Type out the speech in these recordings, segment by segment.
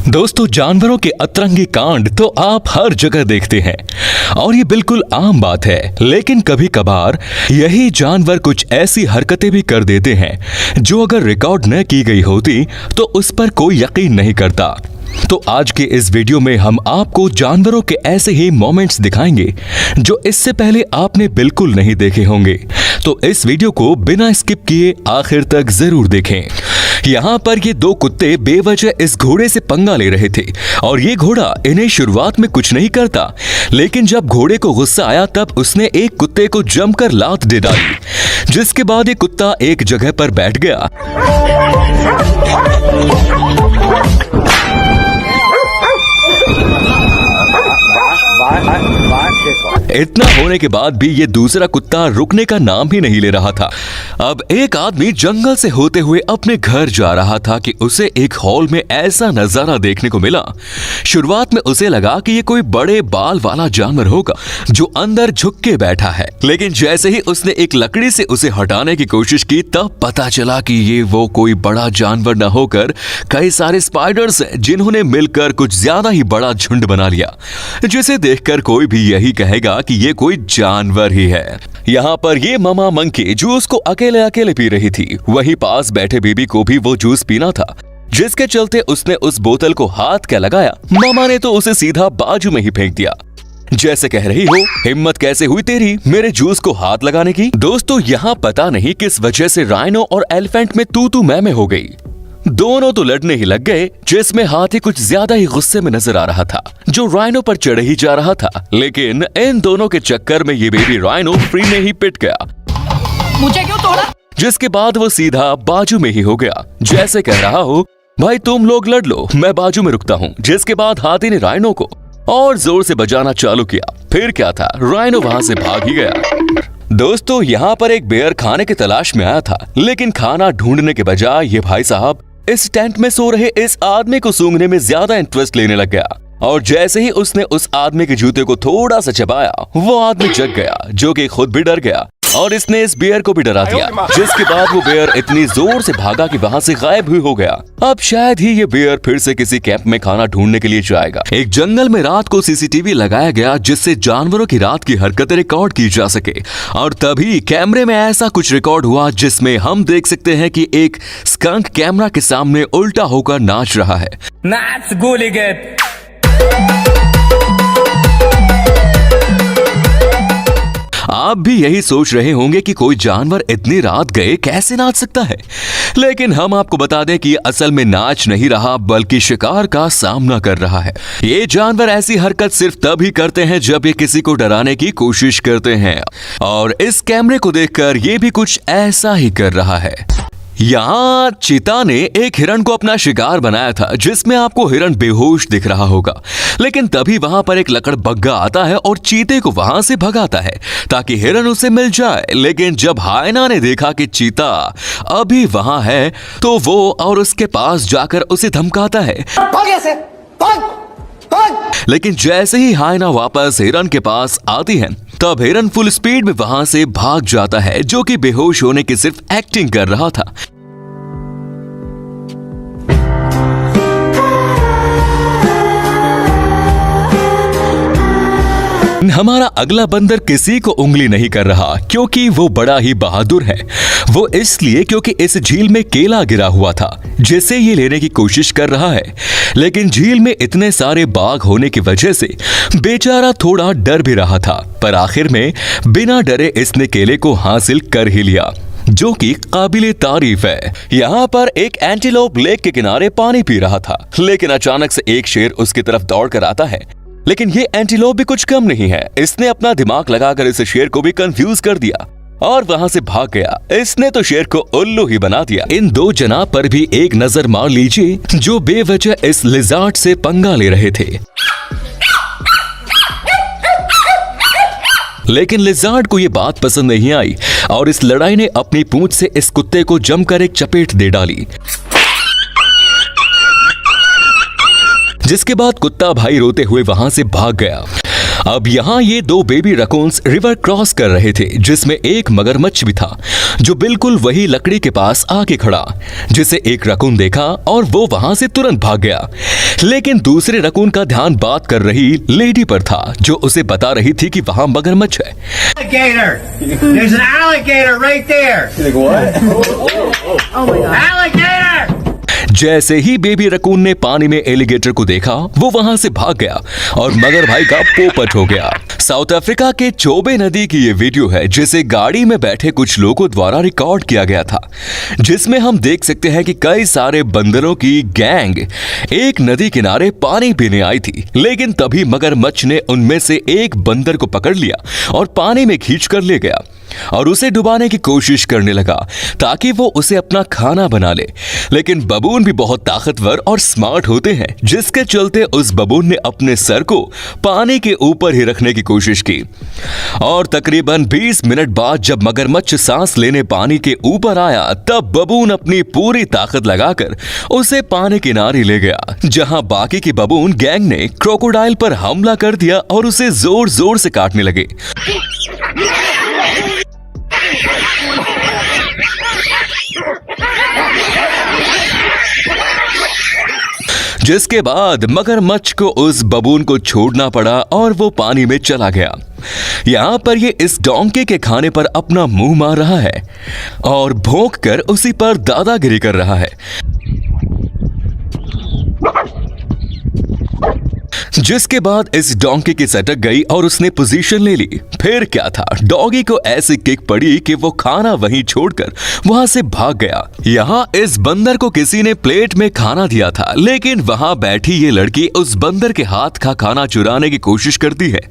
दोस्तों, जानवरों के अतरंगी कांड तो आप हर जगह देखते हैं और ये बिल्कुल आम बात है। लेकिन कभी कभार यही जानवर कुछ ऐसी हरकतें भी कर देते हैं जो अगर रिकॉर्ड न की गई होती तो उस पर कोई यकीन नहीं करता। तो आज के इस वीडियो में हम आपको जानवरों के ऐसे ही मोमेंट्स दिखाएंगे जो इससे पहले आपने बिल्कुल नहीं देखे होंगे। तो इस वीडियो को बिना स्किप किए आखिर तक जरूर देखें। यहाँ पर ये दो कुत्ते बेवजह इस घोड़े से पंगा ले रहे थे और ये घोड़ा इन्हें शुरुआत में कुछ नहीं करता, लेकिन जब घोड़े को गुस्सा आया तब उसने एक कुत्ते को जमकर लात दे डाली, जिसके बाद ये कुत्ता एक जगह पर बैठ गया। इतना होने के बाद भी ये दूसरा कुत्ता रुकने का नाम ही नहीं ले रहा था। अब एक आदमी जंगल से होते हुए अपने घर जा रहा था कि उसे एक हॉल में ऐसा नजारा देखने को मिला। शुरुआत में उसे लगा कि ये कोई बड़े बाल वाला जानवर होगा जो अंदर झुक के बैठा है, लेकिन जैसे ही उसने एक लकड़ी से उसे हटाने की कोशिश की तब पता चला कि ये वो कोई बड़ा जानवर न होकर कई सारे स्पाइडर्स हैं जिन्होंने मिलकर कुछ ज्यादा ही बड़ा झुंड बना लिया, जिसे देखकर कोई भी यही कहेगा कि ये कोई जानवर ही है। यहाँ पर ये मामा मंकी जूस को अकेले अकेले पी रही थी। वहीं पास बैठे बेबी को भी वो जूस पीना था, जिसके चलते उसने उस बोतल को हाथ क्या लगाया, मामा ने तो उसे सीधा बाजू में ही फेंक दिया, जैसे कह रही हो हिम्मत कैसे हुई तेरी मेरे जूस को हाथ लगाने की। दोस्तों, यहाँ पता नहीं किस वजह से राइनो और एलिफेंट में तू मैं हो गई। दोनों तो लड़ने ही लग गए, जिसमें हाथी कुछ ज्यादा ही गुस्से में नजर आ रहा था, जो राइनो पर चढ़ ही जा रहा था। लेकिन इन दोनों के चक्कर में ये बेबी राइनो फ्री में ही पिट गया, मुझे क्यों तोड़ा? जिसके बाद वो सीधा बाजू में ही हो गया, जैसे कह रहा हो भाई तुम लोग लड़ लो, मैं बाजू में रुकता हूँ। जिसके बाद हाथी ने राइनो को और जोर से बजाना चालू किया। फिर क्या था, राइनो वहां से भाग ही गया। दोस्तों, यहाँ पर एक बेयर खाने की तलाश में आया था, लेकिन खाना ढूंढने के बजाय ये भाई साहब इस टेंट में सो रहे इस आदमी को सूंघने में ज्यादा इंटरेस्ट लेने लग गया। और जैसे ही उसने उस आदमी के जूते को थोड़ा सा चबाया, वो आदमी जग गया, जो कि खुद भी डर गया और इसने इस बेयर को भी डरा दिया। जिसके बाद वो बेयर इतनी जोर से भागा कि वहां से गायब ही हो गया। अब शायद ही ये बेयर फिर से किसी कैंप में खाना ढूंढने के लिए जाएगा। एक जंगल में रात को सीसीटीवी लगाया गया, जिससे जानवरों की रात की हरकतें रिकॉर्ड की जा सके। और तभी कैमरे में ऐसा कुछ रिकॉर्ड हुआ जिसमें हम देख सकते हैं कि एक स्कंक कैमरा के सामने उल्टा होकर नाच रहा है। नाच गोलीगत। आप भी यही सोच रहे होंगे कि कोई जानवर इतनी रात गए कैसे नाच सकता है, लेकिन हम आपको बता दें कि ये असल में नाच नहीं रहा बल्कि शिकार का सामना कर रहा है। ये जानवर ऐसी हरकत सिर्फ तभी करते हैं जब ये किसी को डराने की कोशिश करते हैं, और इस कैमरे को देखकर ये भी कुछ ऐसा ही कर रहा है। यहाँ चीता ने एक हिरण को अपना शिकार बनाया था, जिसमें आपको हिरण बेहोश दिख रहा होगा, लेकिन तभी वहां पर एक लकड़बग्गा आता है और चीते को वहां से भगाता है ताकि हिरण उसे मिल जाए। लेकिन जब हायना ने देखा कि चीता अभी वहां है तो वो और उसके पास जाकर उसे धमकाता है। लेकिन जैसे ही हायना वापस हिरन के पास आती है तब हिरन फुल स्पीड में वहां से भाग जाता है, जो कि बेहोश होने की सिर्फ एक्टिंग कर रहा था। हमारा अगला बंदर किसी को उंगली नहीं कर रहा क्योंकि वो बड़ा ही बहादुर है। वो इसलिए क्योंकि इस झील में केला गिरा हुआ था, जिसे ये लेने की कोशिश कर रहा है, लेकिन झील में इतने सारे बाघ होने की वजह से बेचारा थोड़ा डर भी रहा था। पर आखिर में बिना डरे इसने केले को हासिल कर ही लिया, जो कि काबिले तारीफ है। यहाँ पर एक एंटीलोप लेक के किनारे पानी पी रहा था, लेकिन अचानक से एक शेर उसकी तरफ दौड़ कर आता है। लेकिन ये एंटीलोप भी कुछ कम नहीं है, इसने अपना दिमाग लगाकर इस शेर को भी कंफ्यूज कर दिया और वहां से भाग गया। इसने तो शेर को उल्लू ही बना दिया। इन दो जनाब पर भी एक नजर मार लीजिए, जो बेवजह इस लिजार्ड से पंगा ले रहे थे। लेकिन लिजार्ड को ये बात पसंद नहीं आई और इस लड़ाई ने अपनी पूंछ से इस कुत्ते को जमकर एक चपेट दे डाली, जिसके बाद कुत्ता भाई रोते हुए वहां से भाग गया। अब यहाँ ये दो बेबी रकून्स रिवर क्रॉस कर रहे थे, जिसमें एक मगरमच्छ भी था जो बिल्कुल वही लकड़ी के पास आके खड़ा, जिसे एक रकून देखा और वो वहां से तुरंत भाग गया। लेकिन दूसरे रकून का ध्यान बात कर रही लेडी पर था, जो उसे बता रही थी कि वहां मगरमच्छ है। Alligator! There's an alligator right there! Like what? Alligator! जैसे ही बेबी रकून ने पानी में एलिगेटर को देखा, वो वहां से भाग गया और मगर भाई का पोपट हो गया। साउथ अफ्रीका के चोबे नदी की ये वीडियो है, जिसे गाड़ी में बैठे कुछ लोगों द्वारा रिकॉर्ड किया गया था, जिसमें हम देख सकते हैं कि कई सारे बंदरों की गैंग एक नदी किनारे पानी पीने आई थी। लेकिन तभी मगरमच्छ ने उनमें से एक बंदर को पकड़ लिया और पानी में खींच कर ले गया और उसे डुबाने की कोशिश करने लगा ताकि वो उसे अपना खाना बना ले। लेकिन बबून भी बहुत ताकतवर और स्मार्ट होते हैं, जिसके चलते उस बबून ने अपने सर को पानी के ऊपर ही रखने की कोशिश की और तकरीबन 20 मिनट बाद जब मगरमच्छ सांस लेने पानी के ऊपर आया, तब बबून अपनी पूरी ताकत लगाकर उसे पानी किनारे ले गया, जहां बाकी की बबून गैंग ने क्रोकोडाइल पर हमला कर दिया और उसे जोर जोर से काटने लगे। जिसके बाद मगरमच्छ को उस बबून को छोड़ना पड़ा और वो पानी में चला गया। यहाँ पर ये इस डोंकी के खाने पर अपना मुंह मार रहा है और भौंक कर उसी पर दादागिरी कर रहा है, जिसके बाद इस डोंकी की सटक गई और उसने पोजीशन ले ली। फिर क्या था, डॉगी को ऐसी किक पड़ी कि वो खाना वहीं छोड़कर वहां से भाग गया। यहाँ इस बंदर को किसी ने प्लेट में खाना दिया था, लेकिन वहां बैठी ये लड़की उस बंदर के हाथ का खाना चुराने की कोशिश करती है,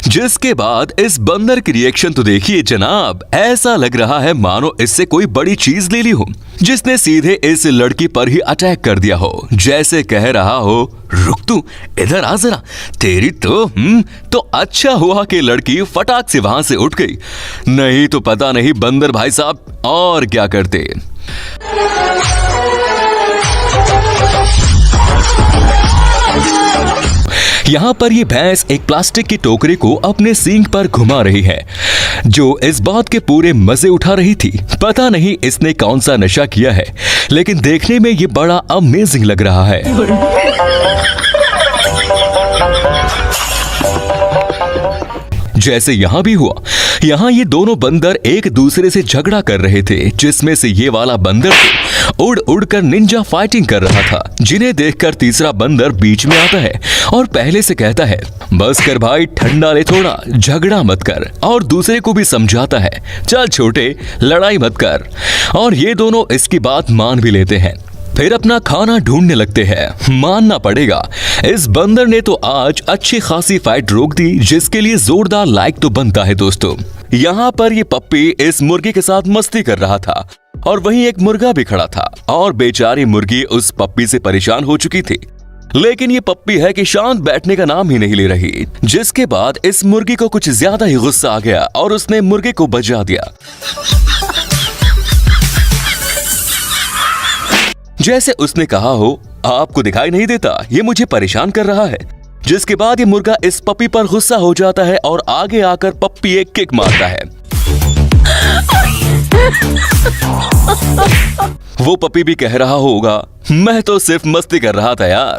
जिसके बाद इस बंदर की रिएक्शन तो देखिए जनाब, ऐसा लग रहा है मानो इससे कोई बड़ी चीज ले ली हो, जिसने सीधे इस लड़की पर ही अटैक कर दिया हो, जैसे कह रहा हो रुक तू, इधर आ जरा, तेरी तो अच्छा हुआ कि लड़की फटाक से वहां से उठ गई, नहीं तो पता नहीं बंदर भाई साहब और क्या करते। यहाँ पर ये भैंस एक प्लास्टिक की टोकरी को अपने सींग पर घुमा रही है, जो इस बात के पूरे मजे उठा रही थी। पता नहीं इसने कौन सा नशा किया है, लेकिन देखने में ये बड़ा अमेजिंग लग रहा है। जैसे यहां भी हुआ, यहां ये दोनों बंदर एक दूसरे से झगड़ा कर रहे थे, जिसमें से ये वाला बंदर तो उड़ उड़ कर निंजा फाइटिंग कर रहा था, जिन्हें देखकर तीसरा बंदर बीच में आता है और पहले से कहता है बस कर भाई, ठंडा ले थोड़ा, झगड़ा मत कर, और दूसरे को भी समझाता है चल छोटे, लड़ाई मत कर, और ये दोनों इसकी बात मान भी लेते हैं। फिर अपना खाना ढूंढने लगते हैं। मानना पड़ेगा इस बंदर ने तो आज अच्छी खासी फाइट रोक दी, जिसके लिए जोरदार लाइक तो बनता है दोस्तों। यहाँ पर ये पप्पी इस मुर्गी के साथ मस्ती कर रहा था और वहीं एक मुर्गा भी खड़ा था और बेचारी मुर्गी उस पप्पी से परेशान हो चुकी थी, लेकिन ये पप्पी है कि शांत बैठने का नाम ही नहीं ले रही, जिसके बाद इस मुर्गी को कुछ ज्यादा ही गुस्सा आ गया और उसने मुर्गे को बजा दिया। जैसे उसने कहा हो आपको दिखाई नहीं देता, ये मुझे परेशान कर रहा है, जिसके बाद ये मुर्गा इस पप्पी पर गुस्सा हो जाता है और आगे आकर पप्पी एक किक मारता है। वो पप्पी भी कह रहा होगा मैं तो सिर्फ मस्ती कर रहा था यार।